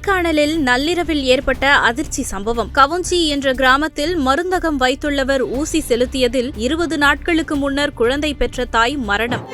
கொடைக்கானலில் நள்ளிரவில் ஏற்பட்ட அதிர்ச்சி சம்பவம். கவுஞ்சி என்ற கிராமத்தில் மருந்தகம் வைத்துள்ளவர் ஊசி செலுத்தியதில் 20 நாட்களுக்கு முன்னர் குழந்தை பெற்ற தாய் மரணம்.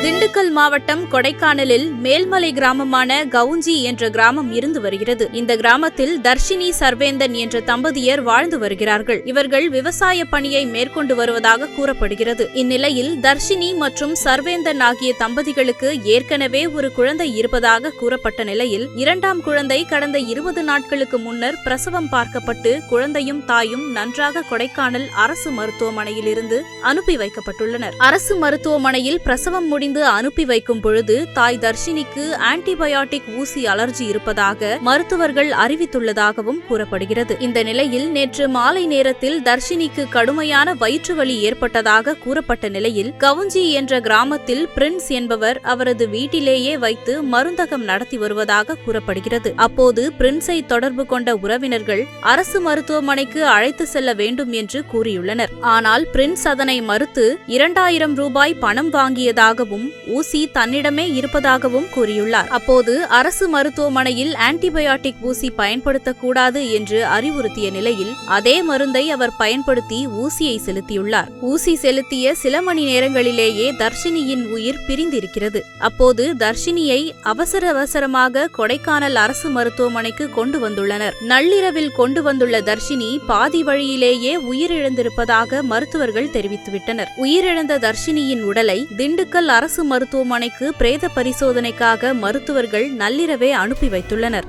திண்டுக்கல் மாவட்டம் கொடைக்கானலில் மேல்மலை கிராமமான கவுஞ்சி என்ற கிராமம் இருந்து வருகிறது. இந்த கிராமத்தில் தர்ஷினி சர்வேந்தன் என்ற தம்பதியர் வாழ்ந்து வருகிறார்கள். இவர்கள் விவசாய பணியை மேற்கொண்டு வருவதாக கூறப்படுகிறது. இந்நிலையில் தர்ஷினி மற்றும் சர்வேந்தன் ஆகிய தம்பதிகளுக்கு ஏற்கனவே ஒரு குழந்தை இருப்பதாக கூறப்பட்ட நிலையில் இரண்டாம் குழந்தை கடந்த 20 நாட்களுக்கு முன்னர் பிரசவம் பார்க்கப்பட்டு குழந்தையும் தாயும் நன்றாக கொடைக்கானல் அரசு மருத்துவமனையில் இருந்து அனுப்பி வைக்கப்பட்டுள்ளனர். அரசு மருத்துவமனையில் பிரசவம் முடிந்து அனுப்பி வைக்கும் பொழுது தாய் தர்ஷினிக்கு ஆன்டிபயாட்டிக் ஊசி அலர்ஜி இருப்பதாக மருத்துவர்கள் அறிவித்துள்ளதாகவும் கூறப்படுகிறது. இந்த நிலையில் நேற்று மாலை நேரத்தில் தர்ஷினிக்கு கடுமையான வயிற்று வலி ஏற்பட்டதாக கூறப்பட்ட நிலையில் கவுஞ்சி என்ற கிராமத்தில் பிரின்ஸ் என்பவர் அவரது வீட்டிலேயே வைத்து மருந்தகம் நடத்தி வருவதாக கூறப்படுகிறது. அப்போது பிரின்ஸை தொடர்பு கொண்ட உறவினர்கள் அரசு மருத்துவமனைக்கு அழைத்து செல்ல வேண்டும் என்று கூறியுள்ளனர். ஆனால் பிரின்ஸ் அதனை மறுத்து 2000 ரூபாய் பணம் வாங்கியதாகவும் ஊசி தன்னிடமே இருப்பதாகவும் கூறியுள்ளார். அப்போது அரசு மருத்துவமனையில் ஆன்டிபயாட்டிக் ஊசி பயன்படுத்தக்கூடாது என்று அறிவுறுத்திய நிலையில் அதே மருந்தை அவர் பயன்படுத்தி ஊசியை செலுத்தியுள்ளார். ஊசி செலுத்திய சில மணி நேரங்களிலேயே தர்ஷினியின் உயிர் பிரிந்திருக்கிறது. அப்போது தர்ஷினியை அவசரமாக கொடைக்கானல் அரசு மருத்துவமனைக்கு கொண்டு வந்துள்ளனர். நள்ளிரவில் கொண்டு வந்துள்ள தர்ஷினி பாதி வழியிலேயே உயிரிழந்திருப்பதாக மருத்துவர்கள் தெரிவித்துவிட்டனர். உயிரிழந்த தர்ஷினியின் உடலை திண்டுக்கல் அரசு மருத்துவமனைக்கு பிரேத பரிசோதனைக்காக மருத்துவர்கள் நள்ளிரவே அனுப்பி வைத்துள்ளனர்.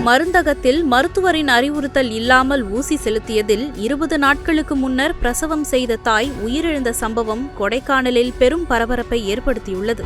மருந்தகத்தில் மருத்துவரின் அறிவுறுத்தல் இல்லாமல் ஊசி செலுத்தியதில் 20 நாட்களுக்கு முன்னர் பிரசவம் செய்த தாய் உயிரிழந்த சம்பவம் கொடைக்கானலில் பெரும் பரபரப்பை ஏற்படுத்தியுள்ளது.